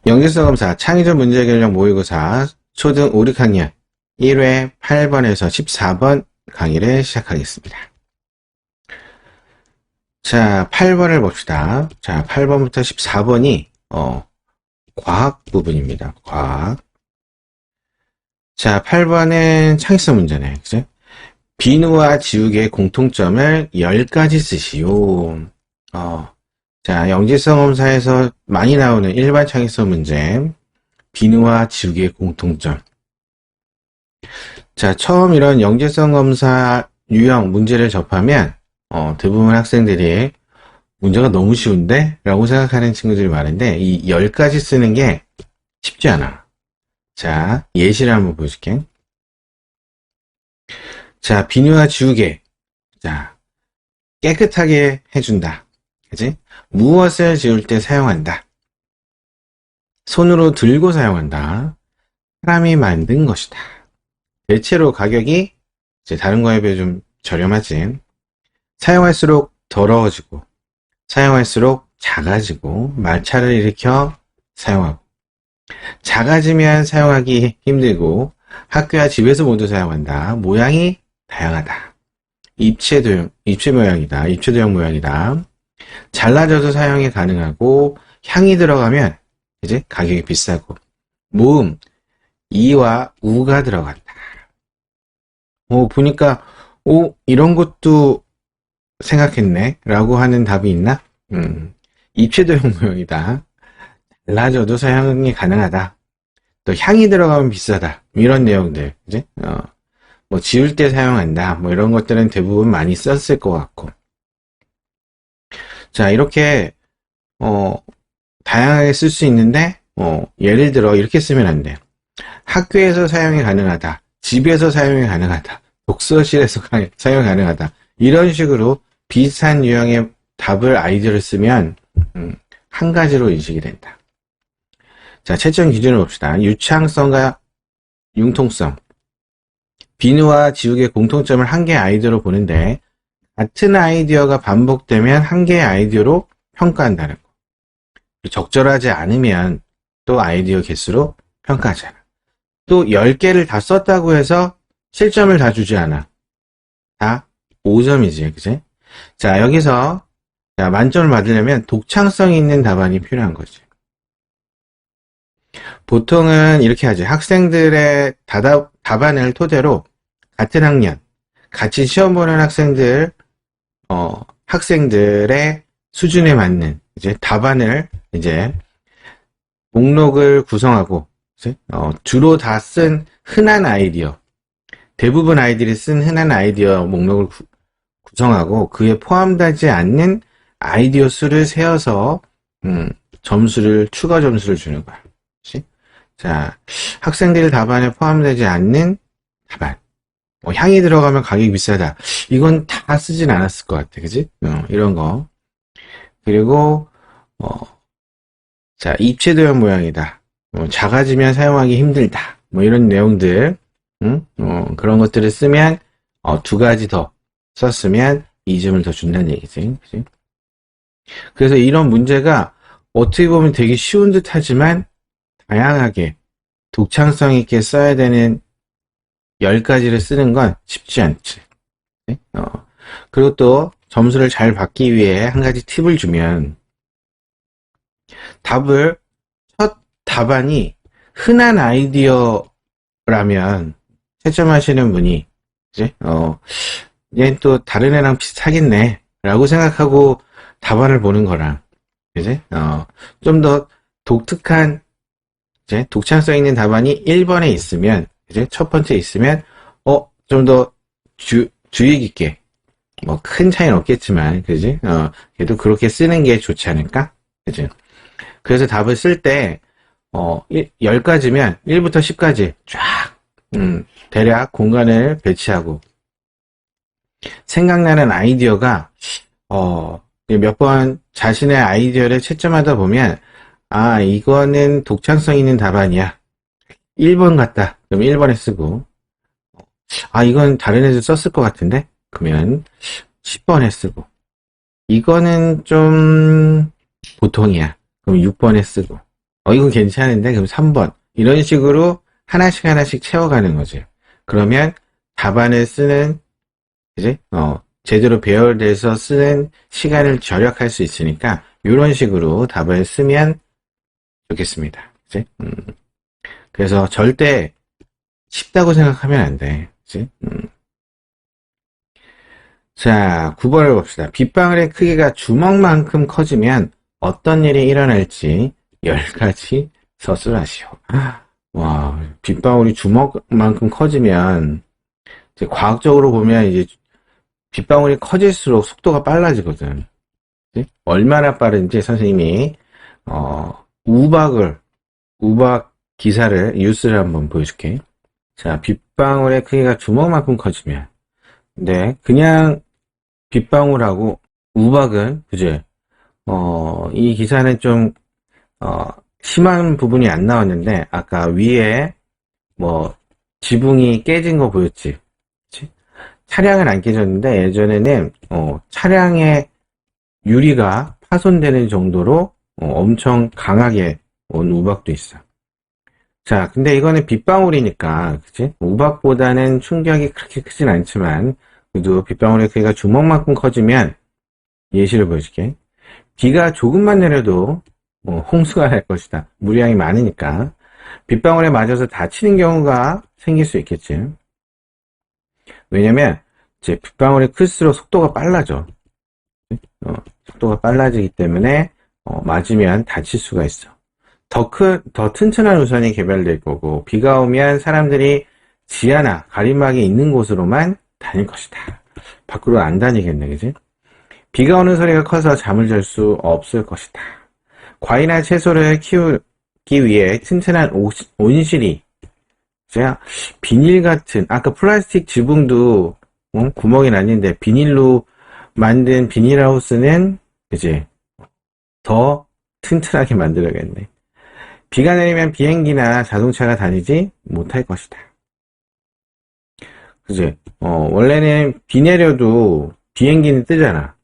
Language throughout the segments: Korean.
영재성 검사 창의적 문제 해결력 모의고사 초등 5, 6학년 1회 8번에서 14번 강의를 시작하겠습니다. 자, 8번을 봅시다. 자, 8번부터 14번이 과학 부분입니다. 과학. 자, 8번은 창의성 문제네. 그죠? 비누와 지우개의 공통점을 10가지 쓰시오. 자, 영재성 검사에서 많이 나오는 일반 창의성 문제. 비누와 지우개의 공통점. 자, 처음 이런 영재성 검사 유형 문제를 접하면 대부분 학생들이 문제가 너무 쉬운데? 라고 생각하는 친구들이 많은데 이 10가지 쓰는 게 쉽지 않아. 자, 예시를 한번 보여줄게. 자, 비누와 지우개. 자, 깨끗하게 해준다. 그치? 무엇을 지울 때 사용한다. 손으로 들고 사용한다. 사람이 만든 것이다. 대체로 가격이 이제 다른 거에 비해 좀 저렴하지. 사용할수록 더러워지고, 사용할수록 작아지고, 말차를 일으켜 사용하고, 작아지면 사용하기 힘들고, 학교와 집에서 모두 사용한다. 모양이 다양하다. 입체 모양이다. 입체도형 모양이다. 잘라져도 사용이 가능하고, 향이 들어가면 이제 가격이 비싸고, 모음, 이와 우가 들어간다. 보니까, 이런 것도 생각했네. 라고 하는 답이 있나? 입체도형 모형이다. 잘라져도 사용이 가능하다. 또 향이 들어가면 비싸다. 이런 내용들. 그지? 뭐 지울 때 사용한다. 뭐 이런 것들은 대부분 많이 썼을 것 같고. 자, 이렇게 다양하게 쓸 수 있는데 예를 들어 이렇게 쓰면 안 돼. 학교에서 사용이 가능하다. 집에서 사용이 가능하다. 독서실에서 사용이 가능하다. 이런 식으로 비슷한 유형의 답을 아이디어를 쓰면 한 가지로 인식이 된다. 자, 채점 기준을 봅시다. 유창성과 융통성. 비누와 지우개의 공통점을 한 개의 아이디어로 보는데 같은 아이디어가 반복되면 한 개의 아이디어로 평가한다는 거. 적절하지 않으면 또 아이디어 개수로 평가하잖아. 또 10개를 다 썼다고 해서 실점을 다 주지 않아. 다 5점이지, 그치? 자, 여기서 만점을 받으려면 독창성이 있는 답안이 필요한 거지. 보통은 이렇게 하지. 학생들의 답안을 토대로 같은 학년, 같이 시험 보는 학생들의 수준에 맞는 이제 답안을 이제 목록을 구성하고 주로 다 쓴 흔한 아이디어, 대부분 아이들이 쓴 흔한 아이디어 목록을 구성하고 그에 포함되지 않는 아이디어 수를 세어서 추가 점수를 주는 거야. 그치? 자, 학생들 답안에 포함되지 않는 답안. 향이 들어가면 가격이 비싸다. 이건 다 쓰진 않았을 것 같아. 그치? 이런 거. 그리고, 자, 입체도형 모양이다. 작아지면 사용하기 힘들다. 뭐 이런 내용들. 그런 것들을 쓰면, 2가지 더 썼으면 2점을 더 준다는 얘기지. 그치? 그래서 이런 문제가 어떻게 보면 되게 쉬운 듯 하지만, 다양하게, 독창성 있게 써야 되는 10가지를 쓰는 건 쉽지 않지. 그리고 또 점수를 잘 받기 위해 한 가지 팁을 주면 첫 답안이 흔한 아이디어라면 채점하시는 분이 이제 얘는 또 다른 애랑 비슷하겠네 라고 생각하고 답안을 보는 거랑 이제 좀 더 독특한 이제 독창성 있는 답안이 1번에 있으면 이제 첫 번째 있으면 좀 더 주의 깊게 뭐 큰 차이는 없겠지만 그지? 그래도 그렇게 쓰는 게 좋지 않을까? 그지? 그래서 답을 쓸 때 10가지면 1부터 10까지 쫙 대략 공간을 배치하고 생각나는 아이디어가 몇 번 자신의 아이디어를 채점하다 보면 이거는 독창성 있는 답안이야. 1번 같다. 그럼 1번에 쓰고 이건 다른 애들 썼을 것 같은데? 그러면 10번에 쓰고 이거는 좀 보통이야. 그럼 6번에 쓰고 이거 괜찮은데? 그럼 3번. 이런 식으로 하나씩 하나씩 채워가는 거지. 그러면 답안을 쓰는, 그지? 제대로 배열돼서 쓰는 시간을 절약할 수 있으니까, 이런 식으로 답을 쓰면 좋겠습니다. 그지? 그래서 절대 쉽다고 생각하면 안 돼. 그지? 자, 9번을 봅시다. 빗방울의 크기가 주먹만큼 커지면 어떤 일이 일어날지 10가지 서술하시오. 와, 빗방울이 주먹만큼 커지면, 이제 과학적으로 보면 이제 빗방울이 커질수록 속도가 빨라지거든. 그치? 얼마나 빠른지 선생님이, 우박 기사를, 뉴스를 한번 보여줄게. 자, 빗방울의 크기가 주먹만큼 커지면, 네, 그냥 빗방울하고 우박은, 그지? 이 기사는 좀, 심한 부분이 안 나왔는데, 아까 위에, 뭐, 지붕이 깨진 거 보였지? 그치? 차량은 안 깨졌는데, 예전에는, 차량의 유리가 파손되는 정도로, 엄청 강하게 온 우박도 있어. 자, 근데 이거는 빗방울이니까, 그치? 우박보다는 충격이 그렇게 크진 않지만, 그래도 빗방울의 크기가 주먹만큼 커지면, 예시를 보여줄게. 비가 조금만 내려도 홍수가 날 것이다. 물량이 많으니까. 빗방울에 맞아서 다치는 경우가 생길 수 있겠지. 왜냐면 이제 빗방울이 클수록 속도가 빨라져. 속도가 빨라지기 때문에 맞으면 다칠 수가 있어. 더 튼튼한 우산이 개발될 거고, 비가 오면 사람들이 지하나 가림막이 있는 곳으로만 다닐 것이다. 밖으로 안 다니겠네, 그지? 비가 오는 소리가 커서 잠을 잘 수 없을 것이다. 과일이나 채소를 키우기 위해 튼튼한 온실이, 비닐 같은, 아까 플라스틱 지붕도 구멍이 났는데 비닐로 만든 비닐하우스는 이제 더 튼튼하게 만들어야겠네. 비가 내리면 비행기나 자동차가 다니지 못할 것이다. 그지? 원래는 비 내려도 비행기는 뜨잖아.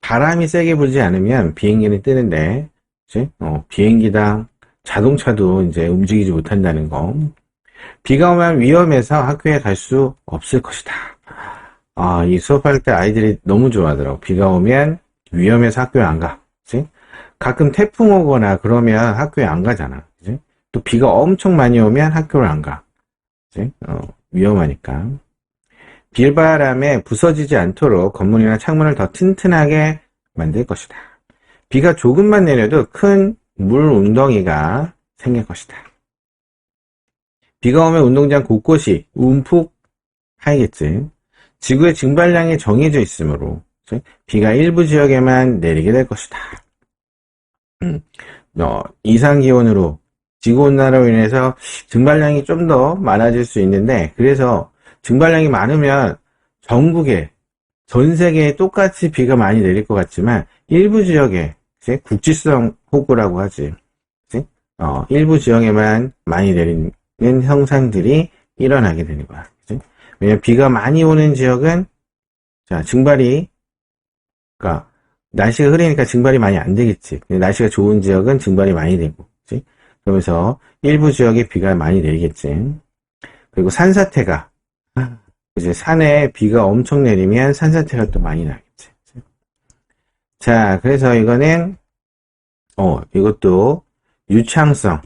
바람이 세게 불지 않으면 비행기는 뜨는데, 그치? 비행기당 자동차도 이제 움직이지 못한다는 거. 비가 오면 위험해서 학교에 갈 수 없을 것이다. 이 수업할 때 아이들이 너무 좋아하더라고. 비가 오면 위험해서 학교에 안 가. 그치? 가끔 태풍 오거나 그러면 학교에 안 가잖아. 그치? 또 비가 엄청 많이 오면 학교를 안 가. 그치? 위험하니까. 비바람에 부서지지 않도록 건물이나 창문을 더 튼튼하게 만들 것이다. 비가 조금만 내려도 큰 물 웅덩이가 생길 것이다. 비가 오면 운동장 곳곳이 움푹 파이겠지. 지구의 증발량이 정해져 있으므로 비가 일부 지역에만 내리게 될 것이다. 이상기온으로 지구온난화로 인해서 증발량이 좀 더 많아질 수 있는데, 그래서 증발량이 많으면 전국에, 전 세계에 똑같이 비가 많이 내릴 것 같지만 일부 지역에, 국지성 폭우라고 하지. 일부 지역에만 많이 내리는 현상들이 일어나게 되는 거야. 왜냐면 비가 많이 오는 지역은 증발이, 그러니까 날씨가 흐리니까 증발이 많이 안 되겠지. 날씨가 좋은 지역은 증발이 많이 되고, 그치? 그러면서 일부 지역에 비가 많이 내리겠지. 그리고 산사태가, 이제 산에 비가 엄청 내리면 산사태가 또 많이 나겠지. 자, 그래서 이거는, 이것도 유창성.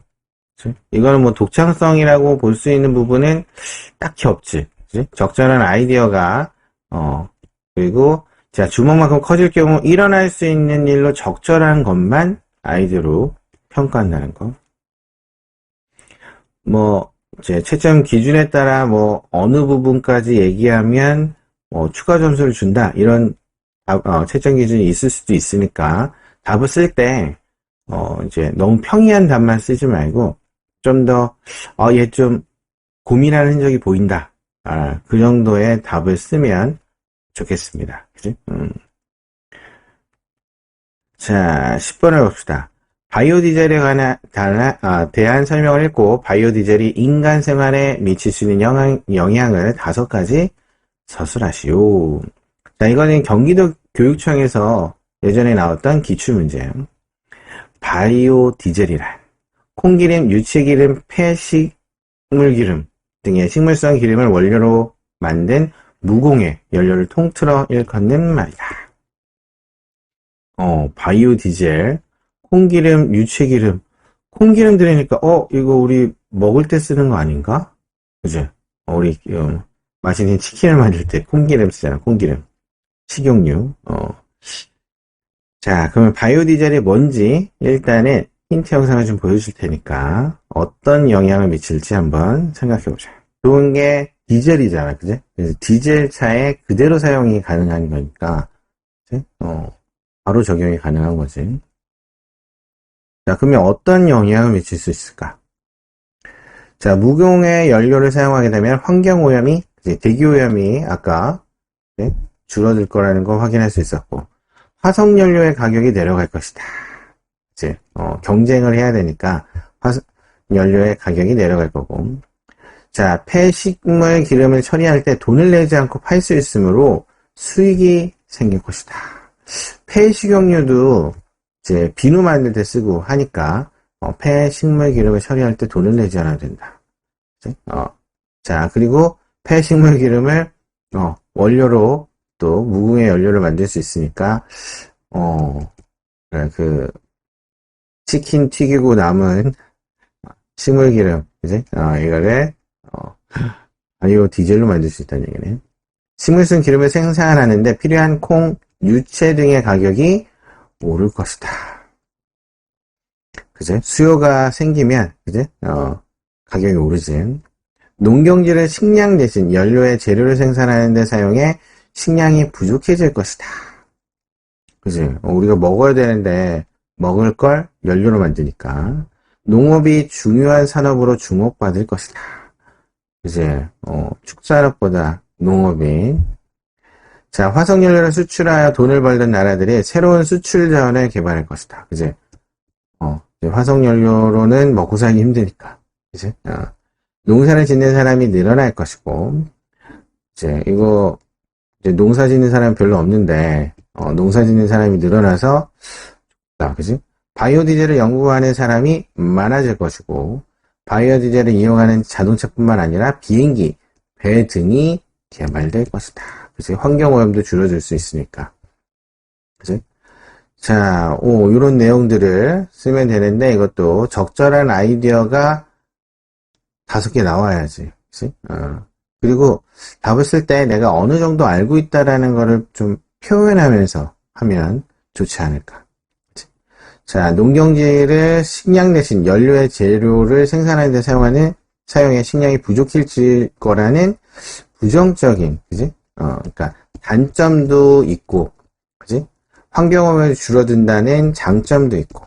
그치? 이거는 뭐 독창성이라고 볼 수 있는 부분은 딱히 없지. 그치? 적절한 아이디어가, 그리고, 자, 주먹만큼 커질 경우 일어날 수 있는 일로 적절한 것만 아이디어로 평가한다는 거. 제 채점 기준에 따라 어느 부분까지 얘기하면 추가 점수를 준다, 이런 채점 기준이 있을 수도 있으니까 답을 쓸 때 이제 너무 평이한 답만 쓰지 말고 좀 더 얘 좀 고민하는 흔적이 보인다, 그 정도의 답을 쓰면 좋겠습니다. 그치? 자, 10번을 봅시다. 바이오 디젤에 대한 설명을 읽고 바이오 디젤이 인간 생활에 미칠 수 있는 영향을 5가지 서술하시오. 자, 이거는 경기도 교육청에서 예전에 나왔던 기출문제예요. 바이오 디젤이란 콩기름, 유채기름, 폐식물기름 등의 식물성 기름을 원료로 만든 무공해 연료를 통틀어 일컫는 말이다. 바이오 디젤, 콩기름, 유채기름. 콩기름 들으니까 이거 우리 먹을 때 쓰는 거 아닌가? 그죠? 우리 맛있는 치킨을 만들 때 콩기름 쓰잖아. 콩기름. 식용유. 자, 그러면 바이오 디젤이 뭔지 일단은 힌트 영상을 좀 보여줄 테니까 어떤 영향을 미칠지 한번 생각해보자. 좋은 게 디젤이잖아, 그지? 그래서 디젤 차에 그대로 사용이 가능한 거니까, 그치? 바로 적용이 가능한 거지. 자, 그러면 어떤 영향을 미칠 수 있을까? 자, 무공해 연료를 사용하게 되면 환경오염이, 대기오염이 아까 줄어들 거라는 거 확인할 수 있었고, 화석연료의 가격이 내려갈 것이다. 이제 경쟁을 해야 되니까 화석연료의 가격이 내려갈 거고, 자, 폐식물 기름을 처리할 때 돈을 내지 않고 팔 수 있으므로 수익이 생길 것이다. 폐식용유도 이제 비누 만들 때 쓰고 하니까 폐식물 기름을 처리할 때 돈을 내지 않아도 된다. 자, 그리고 폐식물 기름을 원료로 또 무공해 연료를 만들 수 있으니까 그 치킨 튀기고 남은 식물 기름, 그지? 이거를 바이오 디젤로 만들 수 있다는 얘기네. 식물성 기름을 생산하는데 필요한 콩, 유채 등의 가격이 오를 것이다. 그죠? 수요가 생기면, 그죠? 가격이 오르지. 농경지를 식량 대신 연료의 재료를 생산하는 데 사용해 식량이 부족해질 것이다. 그지? 우리가 먹어야 되는데 먹을 걸 연료로 만드니까 농업이 중요한 산업으로 주목받을 것이다. 이제 축산업보다 농업이. 자, 화석연료를 수출하여 돈을 벌던 나라들이 새로운 수출 자원을 개발할 것이다. 그지? 화석연료로는 먹고 살기 힘드니까. 그지? 농사를 짓는 사람이 늘어날 것이고, 이제 이거 이제 농사 짓는 사람이 별로 없는데 농사 짓는 사람이 늘어나서 그지? 바이오 디젤을 연구하는 사람이 많아질 것이고, 바이오 디젤을 이용하는 자동차뿐만 아니라 비행기, 배 등이 개발될 것이다. 그치? 환경오염도 줄어들 수 있으니까. 그치? 자, 이런 내용들을 쓰면 되는데, 이것도 적절한 아이디어가 5개 나와야지. 그치? 그리고 답을 쓸 때 내가 어느 정도 알고 있다라는 거를 좀 표현하면서 하면 좋지 않을까. 그치? 자, 농경지를 식량 대신 연료의 재료를 생산하는 데 사용해 식량이 부족해질 거라는 부정적인, 그지? 그러니까 단점도 있고, 그지? 환경오염이 줄어든다는 장점도 있고.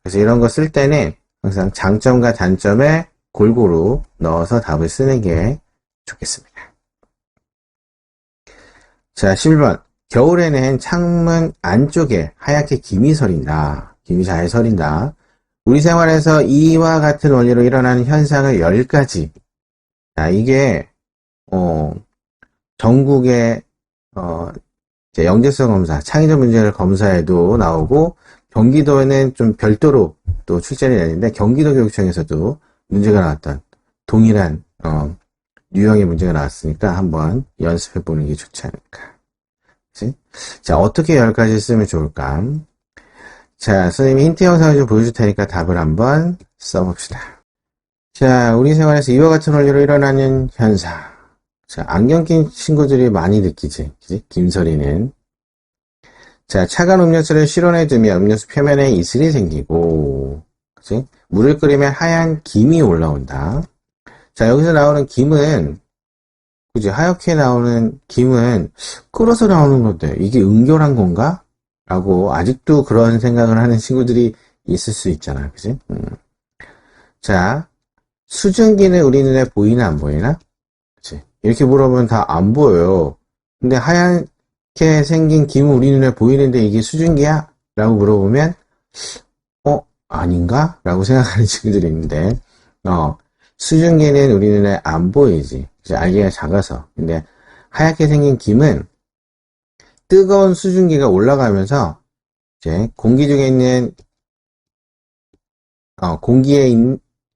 그래서 이런 거 쓸 때는 항상 장점과 단점을 골고루 넣어서 답을 쓰는 게 좋겠습니다. 자, 11번. 겨울에는 창문 안쪽에 하얗게 김이 서린다. 김이 잘 서린다. 우리 생활에서 이와 같은 원리로 일어나는 현상을 10가지. 자, 이게 전국의 이제 영재성 검사, 창의적 문제를 검사에도 나오고, 경기도에는 좀 별도로 또 출제를 했는데, 경기도 교육청에서도 문제가 나왔던 동일한 유형의 문제가 나왔으니까 한번 연습해 보는 게 좋지 않을까. 그치? 자, 어떻게 10가지 쓰면 좋을까? 자, 선생님이 힌트 영상을 좀 보여줄 테니까 답을 한번 써봅시다. 자, 우리 생활에서 이와 같은 원리로 일어나는 현상. 자, 안경 낀 친구들이 많이 느끼지. 그치? 김서리는. 자, 차가운 음료수를 실온에 두면 음료수 표면에 이슬이 생기고, 그치? 물을 끓이면 하얀 김이 올라온다. 자, 여기서 나오는 김은, 그치? 하얗게 나오는 김은 끓어서 나오는 건데, 이게 응결한 건가? 라고 아직도 그런 생각을 하는 친구들이 있을 수 있잖아. 그치? 자, 수증기는 우리 눈에 보이나 안 보이나? 그치? 이렇게 물어보면 다 안 보여요. 근데 하얗게 생긴 김은 우리 눈에 보이는데 이게 수증기야? 라고 물어보면, 아닌가? 라고 생각하는 친구들이 있는데, 수증기는 우리 눈에 안 보이지. 이제 알기가 작아서. 근데 하얗게 생긴 김은 뜨거운 수증기가 올라가면서 이제 공기 중에 있는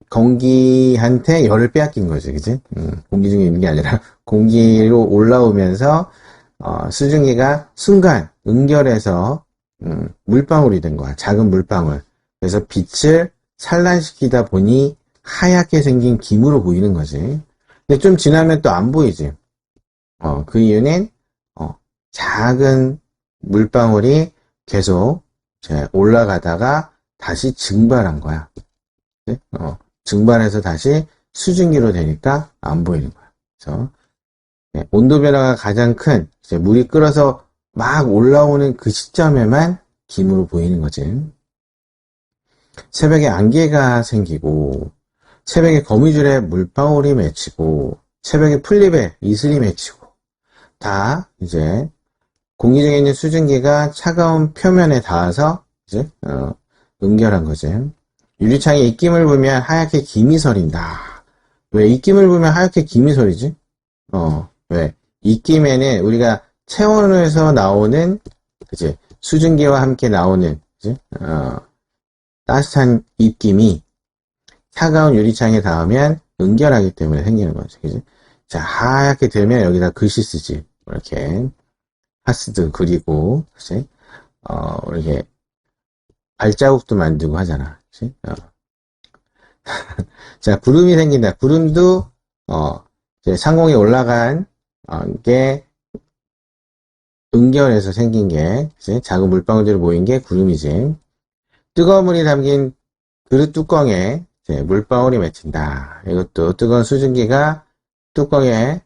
공기한테 열을 빼앗긴 거지, 그지? 공기 중에 있는 게 아니라 공기로 올라오면서 수증기가 순간 응결해서 물방울이 된 거야. 작은 물방울. 그래서 빛을 산란시키다 보니 하얗게 생긴 김으로 보이는 거지. 근데 좀 지나면 또 안 보이지. 그 이유는 작은 물방울이 계속 이제 올라가다가 다시 증발한 거야. 네? 증발해서 다시 수증기로 되니까 안 보이는 거야. 그래서 온도 변화가 가장 큰 이제 물이 끓어서 막 올라오는 그 시점에만 김으로 보이는 거지. 새벽에 안개가 생기고 새벽에 거미줄에 물방울이 맺히고 새벽에 풀잎에 이슬이 맺히고 다 이제 공기 중에 있는 수증기가 차가운 표면에 닿아서 이제 응결한 거지. 유리창에 입김을 불면 하얗게 김이 서린다. 왜 입김을 불면 하얗게 김이 서리지? 왜? 입김에는 우리가 체온에서 나오는 그치? 수증기와 함께 나오는 그치? 따뜻한 입김이 차가운 유리창에 닿으면 응결하기 때문에 생기는 거지. 그치? 자, 하얗게 되면 여기다 글씨 쓰지. 이렇게 하스도 그리고 그치? 이렇게 발자국도 만들고 하잖아. 그치? 자, 구름이 생긴다. 구름도 이제 상공에 올라간 게 응결해서 생긴 게 그치? 작은 물방울들이 모인 게 구름이지. 뜨거운 물이 담긴 그릇 뚜껑에 이제 물방울이 맺힌다. 이것도 뜨거운 수증기가 뚜껑에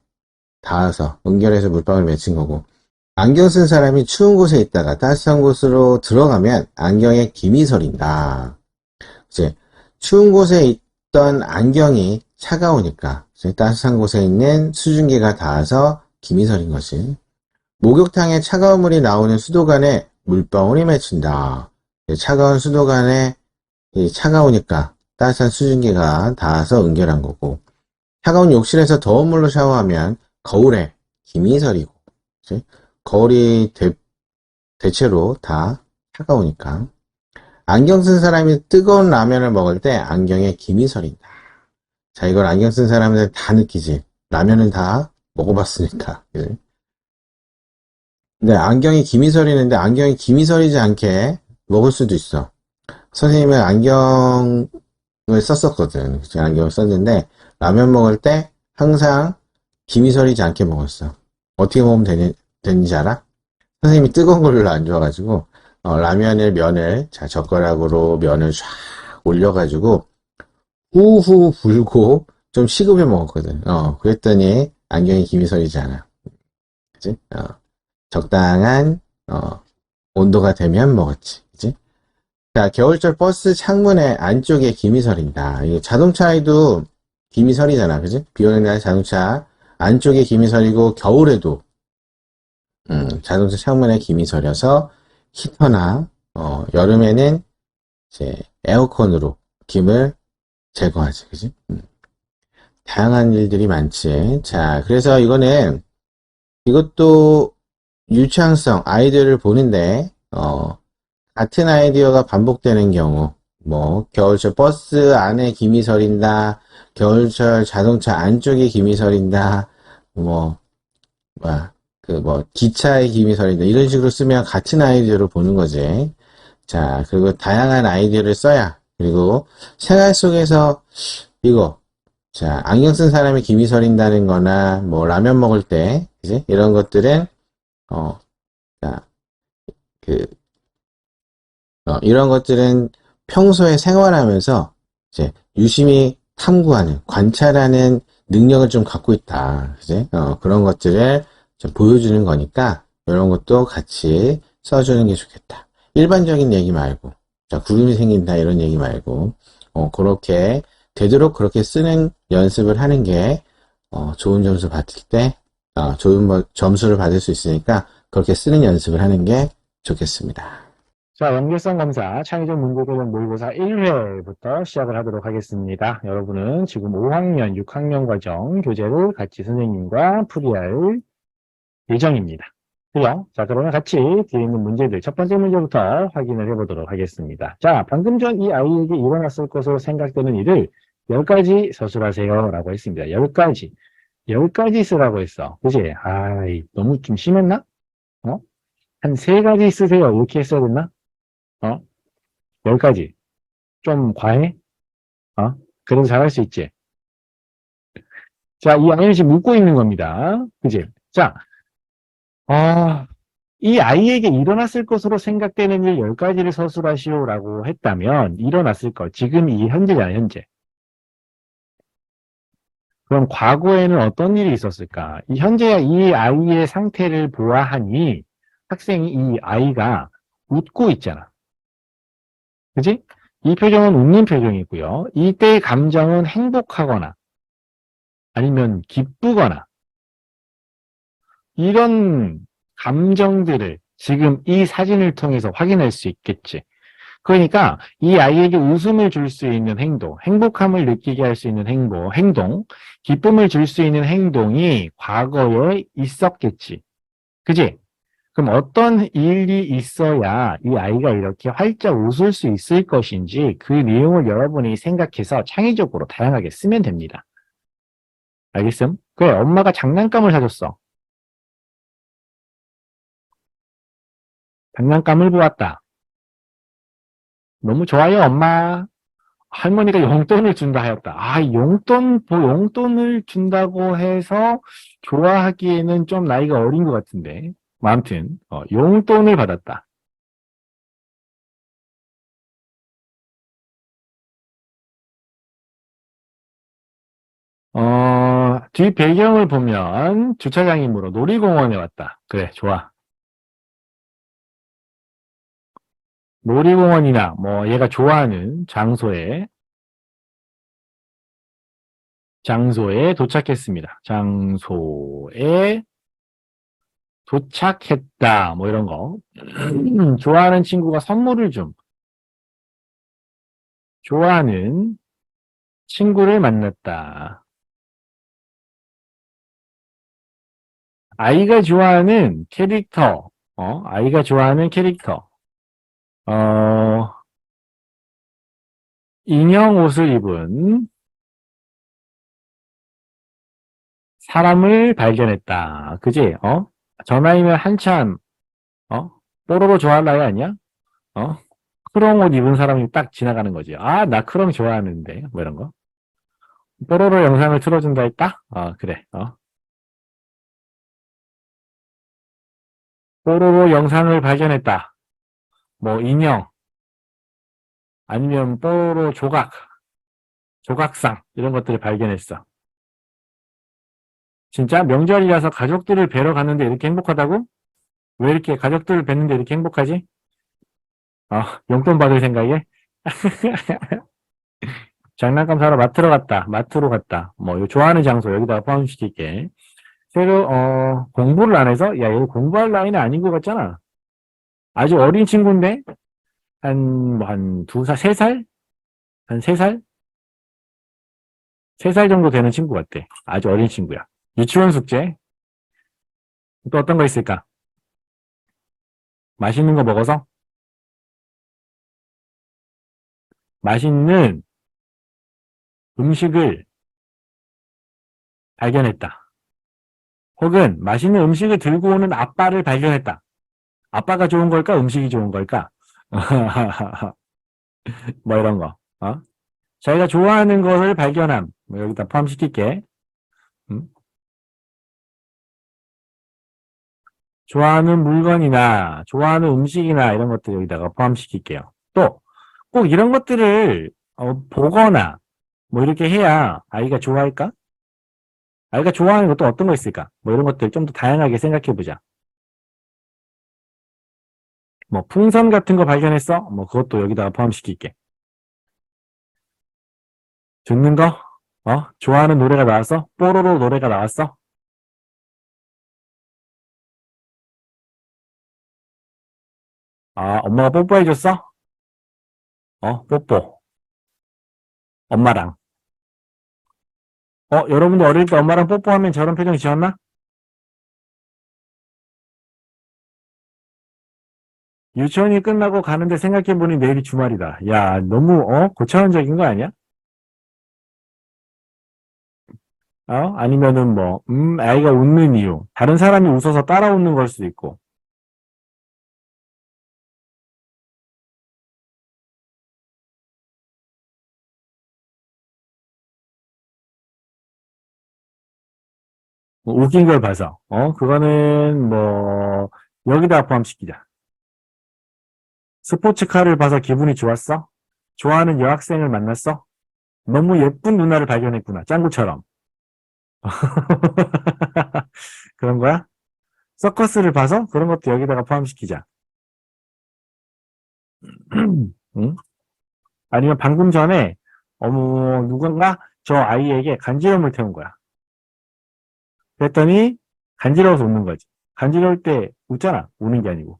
닿아서 응결해서 물방울이 맺힌 거고. 안경 쓴 사람이 추운 곳에 있다가 따뜻한 곳으로 들어가면 안경에 김이 서린다. 이제 추운 곳에 있던 안경이 차가우니까 이제 따뜻한 곳에 있는 수증기가 닿아서 김이 서린 거지. 목욕탕에 차가운 물이 나오는 수도관에 물방울이 맺힌다. 차가운 수도관에 차가우니까 따뜻한 수증기가 닿아서 응결한 거고, 차가운 욕실에서 더운 물로 샤워하면 거울에 김이 서리고, 그치? 거울이 대체로 다 차가우니까. 안경 쓴 사람이 뜨거운 라면을 먹을 때 안경에 김이 서린다. 자, 이걸 안경 쓴 사람들 다 느끼지. 라면은 다 먹어봤으니까. 그치? 근데 안경이 김이 서리는데 안경이 김이 서리지 않게 먹을 수도 있어. 선생님은 안경을 썼었거든. 안경을 썼는데 라면 먹을 때 항상 김이 서리지 않게 먹었어. 어떻게 먹으면 되는지 알아? 선생님이 뜨거운 걸로 안 좋아가지고 라면을 면을 자 젓가락으로 면을 쫙 올려가지고 후후 불고 좀 식으면 먹었거든. 그랬더니 안경이 김이 서리지 않아. 그치? 적당한 온도가 되면 먹었지. 그치? 자, 겨울철 버스 창문에 안쪽에 김이 서린다. 이게 자동차에도 김이 서리잖아. 그치? 비 오는 날 자동차 안쪽에 김이 서리고 겨울에도 자동차 창문에 김이 서려서 히터나 여름에는 이제 에어컨으로 김을 제거하지. 그치? 다양한 일들이 많지. 자, 그래서 이것도 유창성 아이디어를 보는데 같은 아이디어가 반복되는 경우 겨울철 버스 안에 김이 서린다, 겨울철 자동차 안쪽에 김이 서린다, 기차에 김이 서린다 이런 식으로 쓰면 같은 아이디어를 보는 거지. 자, 그리고 다양한 아이디어를 써야, 그리고 생활 속에서 자, 안경 쓴 사람이 김이 서린다는 거나 라면 먹을 때 그지? 이런 것들은 자, 이런 것들은 평소에 생활하면서 이제 유심히 탐구하는, 관찰하는 능력을 좀 갖고 있다. 그지? 그런 것들을 좀 보여주는 거니까 이런 것도 같이 써주는 게 좋겠다. 일반적인 얘기 말고, 자, 구름이 생긴다 이런 얘기 말고, 그렇게 되도록 그렇게 쓰는 연습을 하는 게 좋은 점수 받을 때 좋은 점수를 받을 수 있으니까 그렇게 쓰는 연습을 하는 게 좋겠습니다. 자, 연결성 검사 창의적 문제도전 모의고사 1회부터 시작을 하도록 하겠습니다. 여러분은 지금 5학년, 6학년 과정 교재를 같이 선생님과 풀이할 예정입니다. 그죠? 자, 그러면 같이 뒤에 있는 문제들, 첫 번째 문제부터 확인을 해보도록 하겠습니다. 자, 방금 전 이 아이에게 일어났을 것으로 생각되는 일을 10가지 서술하세요. 라고 했습니다. 10가지. 10가지 쓰라고 했어. 그지? 아이, 너무 좀 심했나? 어? 한 3가지 쓰세요. 이렇게 했어야 됐나? 어? 10가지. 좀 과해? 어? 그래도 잘할 수 있지. 자, 이 아이는 지금 웃고 있는 겁니다. 그지? 자, 아, 이 아이에게 일어났을 것으로 생각되는 일 10가지를 서술하시오라고 했다면, 일어났을 것. 지금 이 현재잖아요, 현재. 그럼 과거에는 어떤 일이 있었을까? 이 현재 이 아이의 상태를 보아하니, 학생이 이 아이가 웃고 있잖아. 그지? 이 표정은 웃는 표정이고요. 이때의 감정은 행복하거나, 아니면 기쁘거나, 이런 감정들을 지금 이 사진을 통해서 확인할 수 있겠지. 그러니까 이 아이에게 웃음을 줄 수 있는 행동, 행복함을 느끼게 할 수 있는 행동, 기쁨을 줄 수 있는 행동이 과거에 있었겠지. 그지? 그럼 어떤 일이 있어야 이 아이가 이렇게 활짝 웃을 수 있을 것인지 그 내용을 여러분이 생각해서 창의적으로 다양하게 쓰면 됩니다. 알겠음? 그래, 엄마가 장난감을 사줬어. 장난감을 보았다. 너무 좋아요, 엄마. 할머니가 용돈을 준다 하였다. 아, 용돈을 준다고 해서 좋아하기에는 좀 나이가 어린 것 같은데. 뭐 아무튼, 용돈을 받았다. 뒤 배경을 보면 주차장이므로 놀이공원에 왔다. 그래, 좋아. 놀이공원이나 뭐 얘가 좋아하는 장소에 도착했습니다. 장소에 도착했다. 뭐 이런 거. 좋아하는 친구가 선물을 좀. 좋아하는 친구를 만났다. 아이가 좋아하는 캐릭터. 아이가 좋아하는 캐릭터. 어, 인형 옷을 입은 사람을 발견했다. 그지? 저 나이면 한참, 어? 뽀로로 좋아할 나이 아니야? 어? 크롱 옷 입은 사람이 딱 지나가는 거지. 아, 나 크롱 좋아하는데. 뭐 이런 거. 뽀로로 영상을 틀어준다 했다? 그래. 뽀로로 영상을 발견했다. 뭐, 인형, 아니면 뽀로로 조각상, 이런 것들을 발견했어. 진짜 명절이라서 가족들을 뵈러 갔는데 이렇게 행복하다고? 왜 이렇게 가족들을 뵀는데 이렇게 행복하지? 용돈 받을 생각에? 장난감 사러 마트로 갔다. 뭐, 요 좋아하는 장소 여기다가 포함시킬게. 새로, 공부를 안 해서? 야, 이거 공부할 나이는 아닌 것 같잖아. 아주 어린 친구인데? 한 2살, 3살? 한 3살? 3살 정도 되는 친구 같아. 아주 어린 친구야. 유치원 숙제? 또 어떤 거 있을까? 맛있는 거 먹어서? 맛있는 음식을 발견했다. 혹은 맛있는 음식을 들고 오는 아빠를 발견했다. 아빠가 좋은 걸까? 음식이 좋은 걸까? 뭐 이런 거. 자기가 좋아하는 것을 발견함. 뭐 여기다 포함시킬게. 음? 좋아하는 물건이나 좋아하는 음식이나 이런 것들 여기다가 포함시킬게요. 또 꼭 이런 것들을 보거나 뭐 이렇게 해야 아이가 좋아할까? 아이가 좋아하는 것도 어떤 거 있을까? 뭐 이런 것들 좀 더 다양하게 생각해 보자. 뭐 풍선 같은 거 발견했어? 뭐 그것도 여기다가 포함시킬게. 듣는 거? 좋아하는 노래가 나왔어? 뽀로로 노래가 나왔어? 엄마가 뽀뽀해줬어? 뽀뽀. 엄마랑. 여러분도 어릴 때 엄마랑 뽀뽀하면 저런 표정 지었나? 유치원이 끝나고 가는데 생각해보니 내일이 주말이다. 야, 너무, 고차원적인 거 아니야? 아니면은 뭐, 아이가 웃는 이유. 다른 사람이 웃어서 따라 웃는 걸 수도 있고. 뭐 웃긴 걸 봐서. 그거는 뭐, 여기다 포함시키자. 스포츠카를 봐서 기분이 좋았어? 좋아하는 여학생을 만났어? 너무 예쁜 누나를 발견했구나. 짱구처럼. 그런 거야? 서커스를 봐서 그런 것도 여기다가 포함시키자. 응? 아니면 방금 전에 어머 누군가 저 아이에게 간지럼을 태운 거야. 그랬더니 간지러워서 웃는 거지. 간지러울 때 웃잖아. 우는 게 아니고.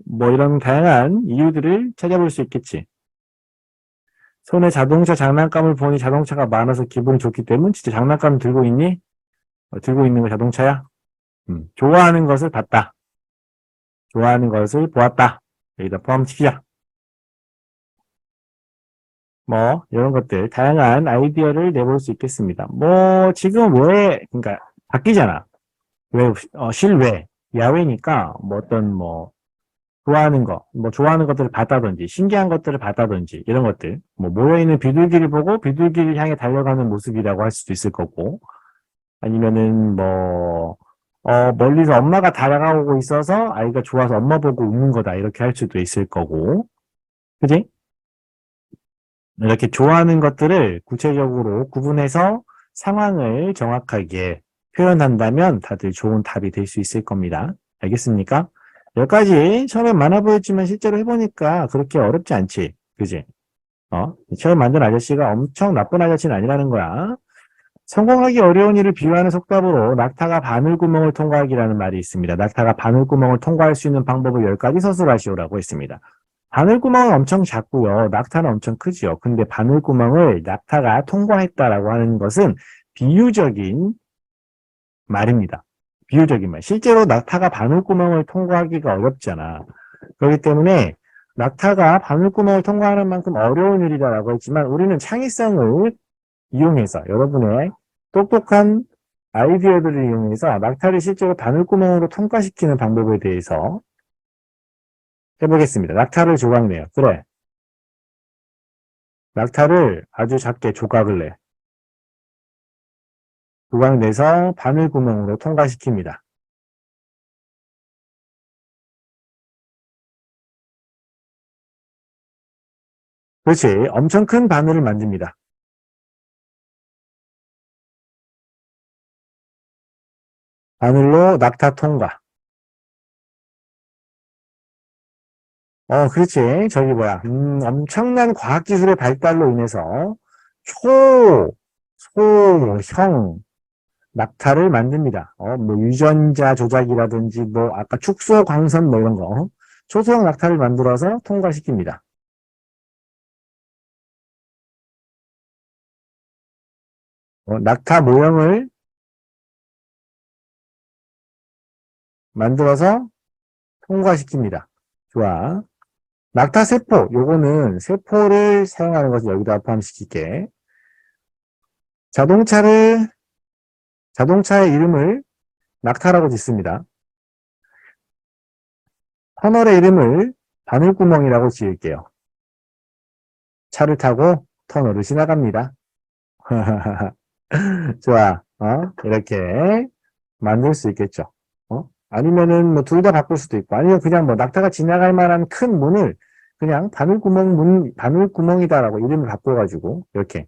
뭐 이런 다양한 이유들을 찾아볼 수 있겠지. 손에 자동차 장난감을 보니 자동차가 많아서 기분이 좋기 때문에 진짜 장난감 들고 있니? 들고 있는 거 자동차야? 좋아하는 것을 봤다. 좋아하는 것을 보았다. 여기다 포함시키자. 뭐 이런 것들 다양한 아이디어를 내볼 수 있겠습니다. 뭐 지금 왜 그러니까 바뀌잖아. 왜 실외 야외니까 뭐 어떤 뭐 좋아하는 거, 뭐 좋아하는 것들을 봤다든지 신기한 것들을 봤다든지 이런 것들 뭐 모여있는 비둘기를 보고 비둘기를 향해 달려가는 모습이라고 할 수도 있을 거고 아니면은 뭐 멀리서 엄마가 다가오고 있어서 아이가 좋아서 엄마 보고 웃는 거다 이렇게 할 수도 있을 거고 그지? 이렇게 좋아하는 것들을 구체적으로 구분해서 상황을 정확하게 표현한다면 다들 좋은 답이 될 수 있을 겁니다. 알겠습니까? 여기까지 처음엔 많아 보였지만 실제로 해보니까 그렇게 어렵지 않지. 그지? 처음 만든 아저씨가 엄청 나쁜 아저씨는 아니라는 거야. 성공하기 어려운 일을 비유하는 속담으로 낙타가 바늘구멍을 통과하기라는 말이 있습니다. 낙타가 바늘구멍을 통과할 수 있는 방법을 10가지 서술하시오라고 했습니다. 바늘구멍은 엄청 작고요. 낙타는 엄청 크지요. 근데 바늘구멍을 낙타가 통과했다라고 하는 것은 비유적인 말입니다. 비유적인 말. 실제로 낙타가 바늘구멍을 통과하기가 어렵잖아. 그렇기 때문에 낙타가 바늘구멍을 통과하는 만큼 어려운 일이다라고 했지만 우리는 창의성을 이용해서 여러분의 똑똑한 아이디어들을 이용해서 낙타를 실제로 바늘구멍으로 통과시키는 방법에 대해서 해보겠습니다. 낙타를 조각내요. 그래. 낙타를 아주 작게 조각을 내. 조각 내서 바늘구멍으로 통과시킵니다. 그렇지. 엄청 큰 바늘을 만듭니다. 바늘로 낙타 통과. 그렇지. 저기 뭐야. 엄청난 과학기술의 발달로 인해서 소형 낙타를 만듭니다. 뭐 유전자 조작이라든지 뭐 아까 축소 광선 뭐 이런 거. 초소형 낙타를 만들어서 통과시킵니다. 낙타 모형을 만들어서 통과시킵니다. 좋아. 낙타 세포, 요거는 세포를 사용하는 것을 여기다 포함시킬게. 자동차의 이름을 낙타라고 짓습니다. 터널의 이름을 바늘구멍이라고 지을게요. 차를 타고 터널을 지나갑니다. 좋아. 이렇게 만들 수 있겠죠. 아니면은 뭐 둘 다 바꿀 수도 있고, 아니면 그냥 뭐 낙타가 지나갈 만한 큰 문을 그냥 바늘구멍이다라고 이름을 바꿔가지고 이렇게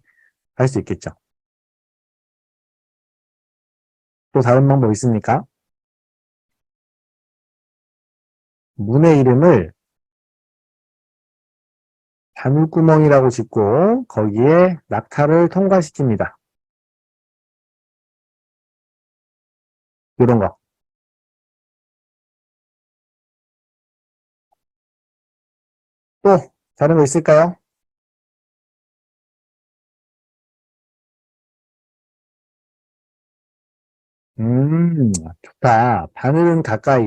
할 수 있겠죠. 또 다른 방법 있습니까? 문의 이름을 바늘구멍이라고 짓고 거기에 낙타를 통과시킵니다. 이런 거. 또 다른 거 있을까요? 좋다. 바늘은 가까이,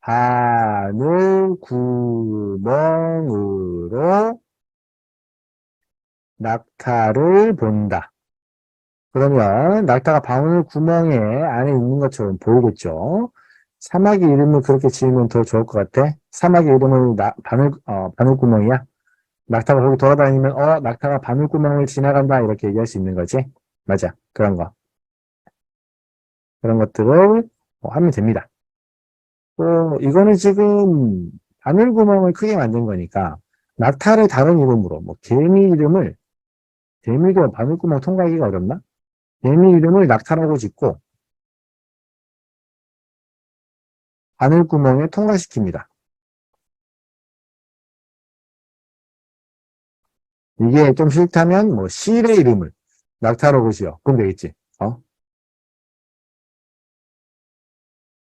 바늘 구멍으로 낙타를 본다. 그러면 낙타가 바늘 구멍에 안에 있는 것처럼 보이겠죠? 사마귀 이름을 그렇게 지으면 더 좋을 것 같아. 사마귀 이름을 바늘구멍이야. 낙타가 거기 돌아다니면, 낙타가 바늘구멍을 지나간다. 이렇게 얘기할 수 있는 거지. 맞아. 그런 거. 그런 것들을 하면 됩니다. 또, 이거는 지금 바늘구멍을 크게 만든 거니까, 낙타를 다른 이름으로, 뭐, 개미도 바늘구멍 통과하기가 어렵나? 개미 이름을 낙타라고 짓고, 바늘구멍에 통과시킵니다. 이게 좀 싫다면, 뭐, 실의 이름을 낙타라고 지어. 그럼 되겠지.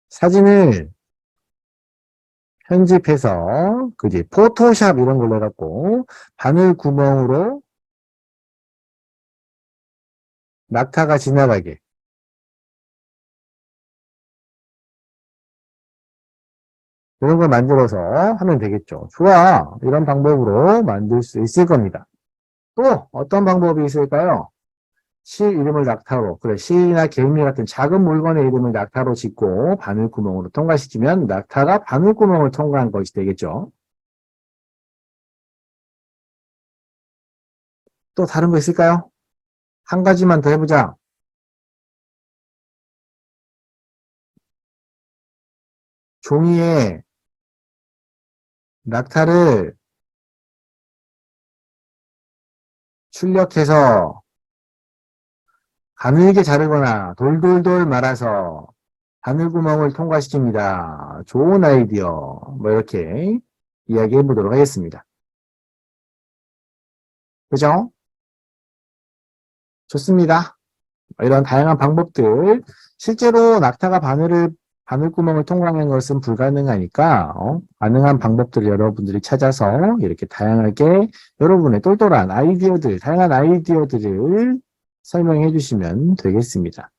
사진을 편집해서, 그지, 포토샵 이런 걸로 해갖고, 바늘구멍으로 낙타가 지나가게. 이런 걸 만들어서 하면 되겠죠. 좋아. 이런 방법으로 만들 수 있을 겁니다. 또, 어떤 방법이 있을까요? 시 이름을 낙타로, 그래, 시나 개미 같은 작은 물건의 이름을 낙타로 짓고 바늘구멍으로 통과시키면 낙타가 바늘구멍을 통과한 것이 되겠죠. 또 다른 거 있을까요? 한 가지만 더 해보자. 종이에 낙타를 출력해서 가늘게 자르거나 돌돌돌 말아서 바늘구멍을 통과시킵니다. 좋은 아이디어. 뭐 이렇게 이야기해 보도록 하겠습니다. 그죠? 좋습니다. 이런 다양한 방법들. 실제로 낙타가 바늘구멍을 통과하는 것은 불가능하니까, 가능한 방법들을 여러분들이 찾아서 이렇게 다양하게 여러분의 똘똘한 아이디어들, 다양한 아이디어들을 설명해 주시면 되겠습니다.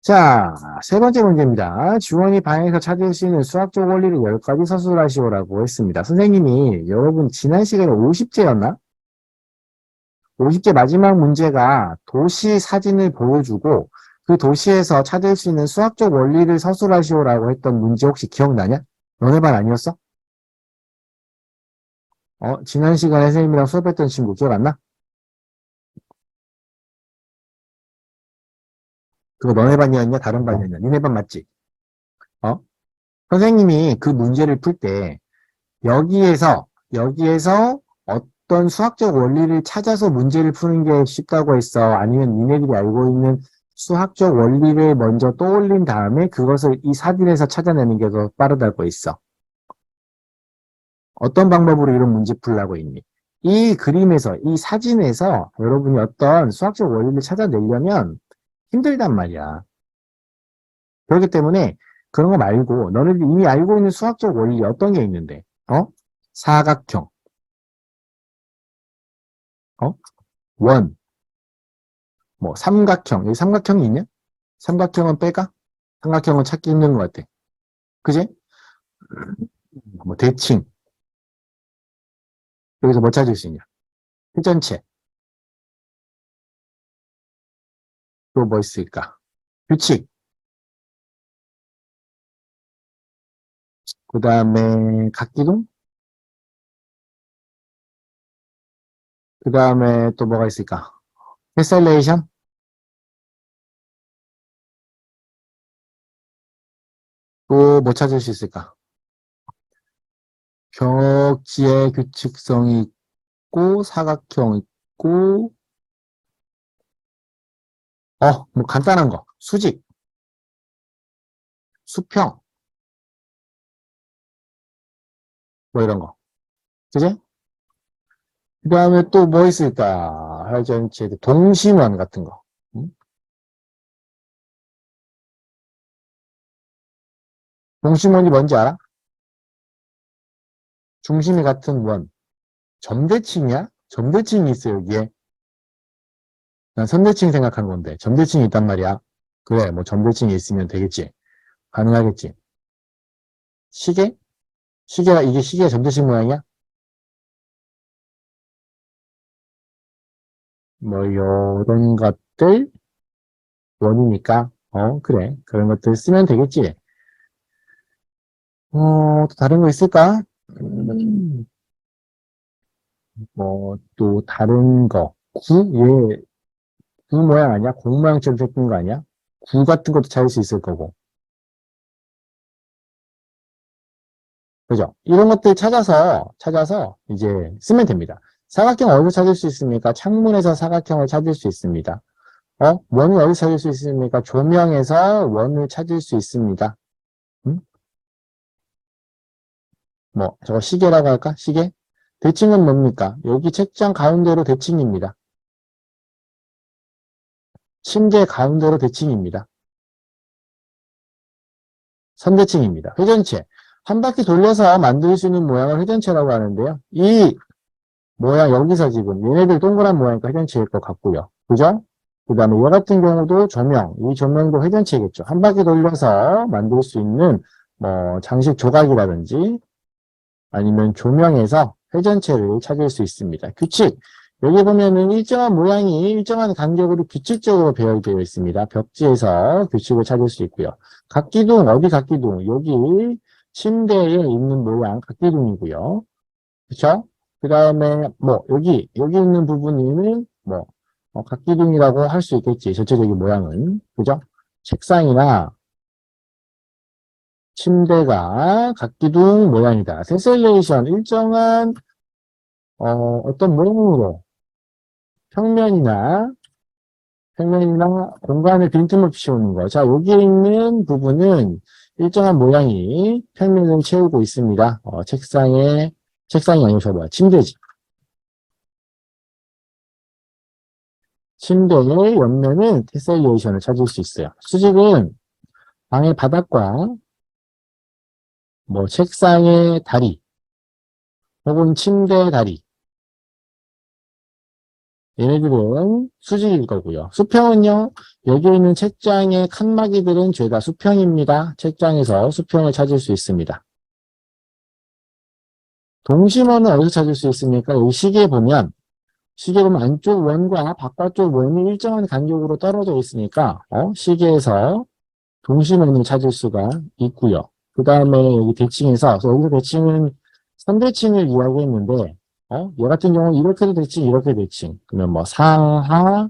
자, 세 번째 문제입니다. 주원이 방에서 찾을 수 있는 수학적 원리를 10가지 서술하시오라고 했습니다. 선생님이 여러분 지난 시간에 50제였나? 50제 마지막 문제가 도시 사진을 보여주고 그 도시에서 찾을 수 있는 수학적 원리를 서술하시오라고 했던 문제 혹시 기억나냐? 너네 반 아니었어? 지난 시간에 선생님이랑 수업했던 친구 기억 안 나? 그거 너네 반이었냐? 다른 반이었냐? 니네 반 맞지? 어? 선생님이 그 문제를 풀 때 여기에서 어떤 수학적 원리를 찾아서 문제를 푸는 게 쉽다고 했어? 아니면 니네들이 알고 있는 수학적 원리를 먼저 떠올린 다음에 그것을 이 사진에서 찾아내는 게 더 빠르다고 했어? 어떤 방법으로 이런 문제 풀라고 했니? 이 그림에서, 이 사진에서 여러분이 어떤 수학적 원리를 찾아내려면 힘들단 말이야. 그렇기 때문에 그런 거 말고 너네들이 이미 알고 있는 수학적 원리 어떤 게 있는데? 사각형, 원, 뭐 삼각형. 여기 삼각형이 있냐? 삼각형은 빼까? 삼각형은 찾기 힘든 것 같아. 그지? 뭐 대칭. 여기서 뭐 찾을 수 있냐? 회전체. 또 뭐 있을까? 규칙. 그 다음에 각기동. 그 다음에 또 뭐가 있을까? 테셀레이션. 또 뭐 찾을 수 있을까? 벽지의 규칙성이 있고, 사각형 있고, 뭐 간단한 거. 수직, 수평, 뭐 이런 거. 그지? 그 다음에 또 뭐 있을까? 회전체, 동심원 같은 거. 응? 동심원이 뭔지 알아? 중심이 같은 원. 점대칭이야? 점대칭이 있어, 여기에. 난 선대칭 생각한 건데, 점대칭이 있단 말이야. 그래, 뭐 점대칭이 있으면 되겠지. 가능하겠지. 시계? 이게 시계가 점대칭 모양이야? 뭐, 요런 것들, 원이니까, 그래. 그런 것들 쓰면 되겠지. 또 다른 거 있을까? 뭐, 또 다른 거. 얘, 구 모양 아니야? 공 모양처럼 생긴 거 아니야? 구 같은 것도 찾을 수 있을 거고. 그죠? 이런 것들 찾아서 이제 쓰면 됩니다. 사각형 어디서 찾을 수 있습니까? 창문에서 사각형을 찾을 수 있습니다. 원을 어디서 찾을 수 있습니까? 조명에서 원을 찾을 수 있습니다. 음? 뭐, 저거 시계라고 할까? 시계? 대칭은 뭡니까? 여기 책장 가운데로 대칭입니다. 침대 가운데로 대칭입니다. 선대칭입니다. 회전체. 한 바퀴 돌려서 만들 수 있는 모양을 회전체라고 하는데요. 이 모양 여기서 지금 얘네들 동그란 모양이니까 회전체일 것 같고요. 그죠? 그 다음에 얘 같은 경우도 조명. 이 조명도 회전체겠죠. 한 바퀴 돌려서 만들 수 있는 뭐 장식 조각이라든지 아니면 조명에서 회전체를 찾을 수 있습니다. 규칙. 여기 보면은 일정한 모양이 일정한 간격으로 규칙적으로 배열되어 있습니다. 벽지에서 규칙을 찾을 수 있고요. 각기둥, 어디 각기둥? 여기 침대에 있는 모양 각기둥이고요. 그쵸? 그 다음에 뭐 여기 있는 부분은 뭐 각기둥이라고 할 수 있겠지. 전체적인 모양은. 그죠? 책상이나 침대가 각기둥 모양이다. 테셀레이션 일정한 어떤 모양으로 평면이나 공간을 빈틈없이 채우는 거. 자, 여기 있는 부분은 일정한 모양이 평면을 채우고 있습니다. 책상이 아니고 저 뭐야, 침대지. 침대의 옆면은 테셀레이션을 찾을 수 있어요. 수직은 방의 바닥과 뭐 책상의 다리 혹은 침대 다리 얘네들은 수직일 거고요. 수평은요. 여기 있는 책장의 칸막이들은 죄다 수평입니다. 책장에서 수평을 찾을 수 있습니다. 동심원은 어디서 찾을 수 있습니까? 여기 시계 보면 안쪽 원과 바깥쪽 원이 일정한 간격으로 떨어져 있으니까 시계에서 동심원을 찾을 수가 있고요. 그 다음에 여기 대칭에서 여기서 대칭은 선대칭을 이야기했는데 얘 같은 경우는 이렇게도 대칭, 이렇게 대칭. 그러면 뭐 상하,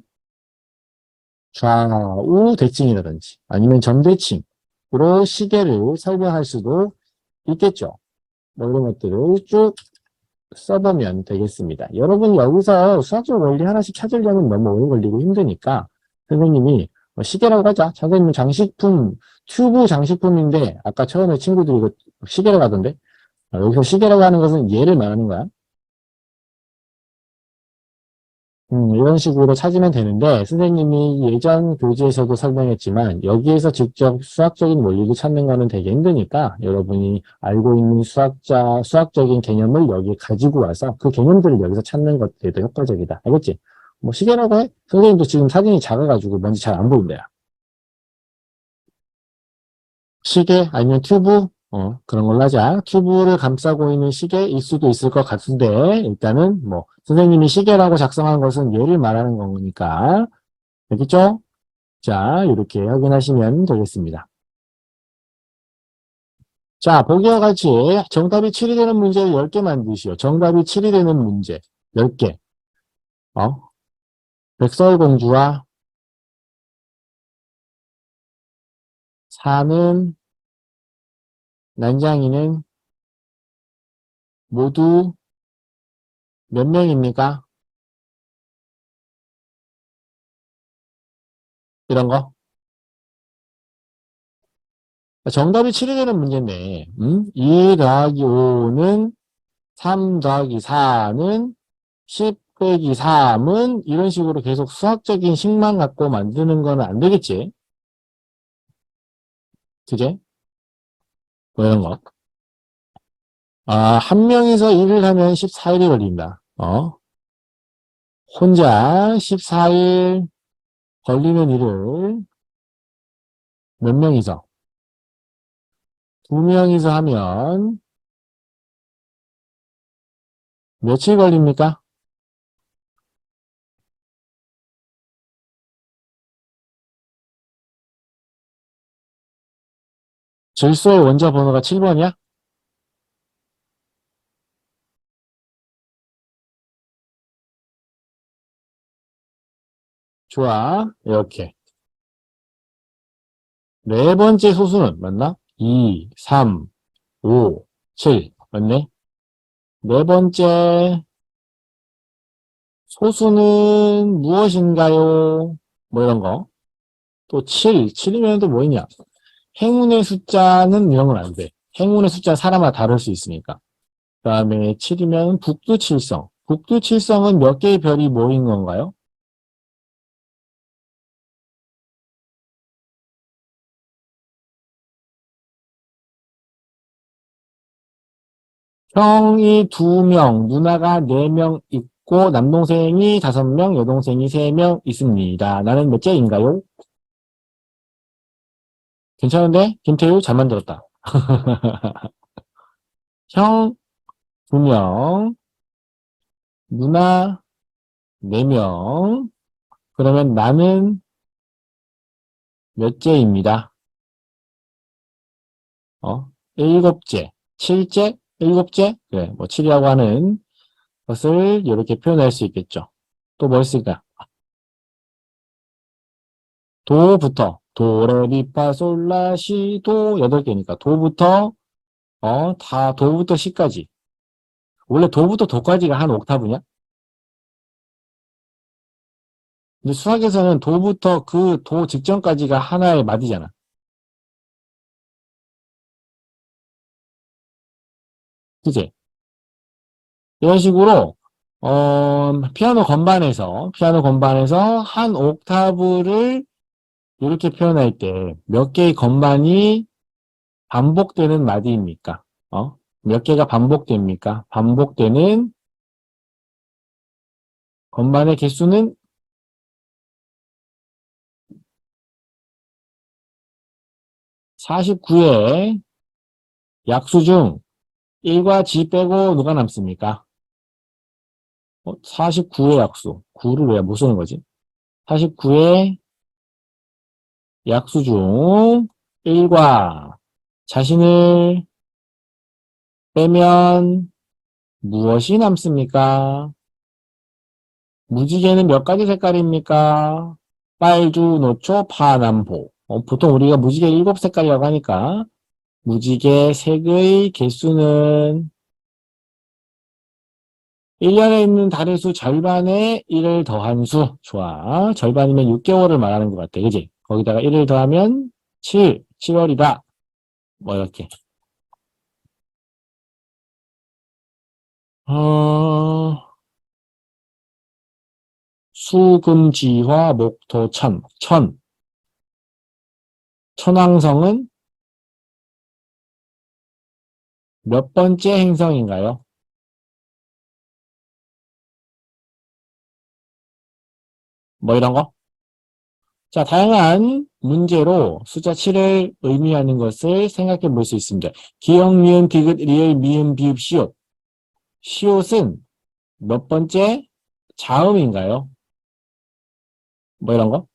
좌우 대칭이라든지 아니면 점대칭으로 시계를 설명할 수도 있겠죠. 뭐 이런 것들을 쭉 써보면 되겠습니다. 여러분 여기서 수학적 원리 하나씩 찾으려면 너무 오래 걸리고 힘드니까 선생님이 시계라고 하자. 선생님은 장식품, 튜브 장식품인데 아까 처음에 친구들이 이거 시계라고 하던데 여기서 시계라고 하는 것은 얘를 말하는 거야. 이런 식으로 찾으면 되는데 수학님이 예전 교재에서도 설명했지만 여기에서 직접 수학적인 원리를 찾는 거는 되게 힘드니까 여러분이 알고 있는 수학적인 개념을 여기에 가지고 와서 그 개념들을 여기서 찾는 것들이 더 효과적이다. 알겠지? 뭐 시계라고 해? 선생님도 지금 사진이 작아가지고 뭔지 잘 안 보인대요. 시계 아니면 튜브 그런 걸로 하자. 튜브를 감싸고 있는 시계일 수도 있을 것 같은데 일단은 뭐 선생님이 시계라고 작성한 것은 얘를 말하는 거니까 알겠죠? 자 이렇게 확인하시면 되겠습니다. 자 보기와 같이 정답이 7이 되는 문제를 10개 만드시오. 정답이 7이 되는 문제 10개. 백설공주와 사는 난장이는 모두 몇 명입니까? 이런 거. 정답이 7이 되는 문제인데 2 더하기 5는 3 더하기 4는 10 빼기 3은 이런 식으로 계속 수학적인 식만 갖고 만드는 거는 안 되겠지? 그제? 뭐 이런 거. 한 명이서 일을 하면 14일이 걸린다. 혼자 14일 걸리는 일을 몇 명이서? 2명이서 하면 며칠 걸립니까? 질소의 원자 번호가 7번이야? 좋아. 이렇게. 네 번째 소수는 맞나? 2, 3, 5, 7. 맞네? 네 번째 소수는 무엇인가요? 뭐 이런 거. 또 7. 7이면 또 뭐 있냐? 행운의 숫자는 이런 건 안 돼. 행운의 숫자 사람마다 다를 수 있으니까. 그 다음에 7이면 북두칠성. 북두칠성은 몇 개의 별이 모인 건가요? 형이 2명, 누나가 4명 있고, 남동생이 5명, 여동생이 3명 있습니다. 나는 몇째인가요? 괜찮은데? 김태우 잘 만들었다. 형 2명, 누나 4명. 그러면 나는 몇째입니다. 일곱째, 7째, 일곱째? 그래, 뭐 7이라고 하는 것을 이렇게 표현할 수 있겠죠. 또 뭐 있을까? 도부터, 도레미파솔라시도 8개니까 도부터 다 도부터 시까지. 원래 도부터 도까지가 한 옥타브냐? 근데 수학에서는 도부터 그 도 직전까지가 하나의 마디잖아. 그치? 이런 식으로 피아노 건반에서 한 옥타브를 이렇게 표현할 때 몇 개의 건반이 반복되는 마디입니까? 몇 개가 반복됩니까? 반복되는 건반의 개수는 49의 약수 중 1과 G 빼고 누가 남습니까? 49의 약수. 9를 왜 못 쓰는 거지? 49의 약수 중 1과 자신을 빼면 무엇이 남습니까? 무지개는 몇 가지 색깔입니까? 빨주, 노초, 파남보. 보통 우리가 무지개 7색깔이라고 하니까 무지개 색의 개수는 1년에 있는 달의 수 절반에 1을 더한 수. 좋아. 절반이면 6개월을 말하는 것 같아. 그지? 거기다가 1을 더하면 7, 7월이다. 뭐 이렇게. 수금지화 목토천. 천왕성은 몇 번째 행성인가요? 뭐 이런 거? 자, 다양한 문제로 숫자 7을 의미하는 것을 생각해 볼 수 있습니다. 기역, 미음, 디귿, 리을, 미음, 비읍, 시옷. 시옷은 몇 번째 자음인가요? 뭐 이런 거?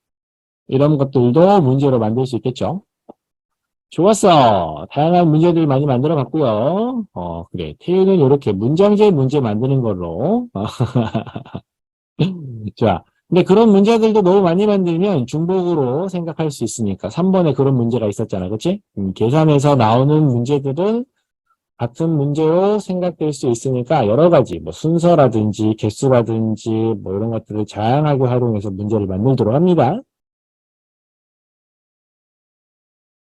이런 것들도 문제로 만들 수 있겠죠. 좋았어. 다양한 문제들 많이 만들어 봤고요. 그래. 태우는 이렇게 문장제 문제 만드는 걸로. 좋아. 근데 그런 문제들도 너무 많이 만들면 중복으로 생각할 수 있으니까 3번에 그런 문제가 있었잖아. 그치? 계산에서 나오는 문제들은 같은 문제로 생각될 수 있으니까 여러 가지 뭐 순서라든지 개수라든지 뭐 이런 것들을 다양하게 활용해서 문제를 만들도록 합니다.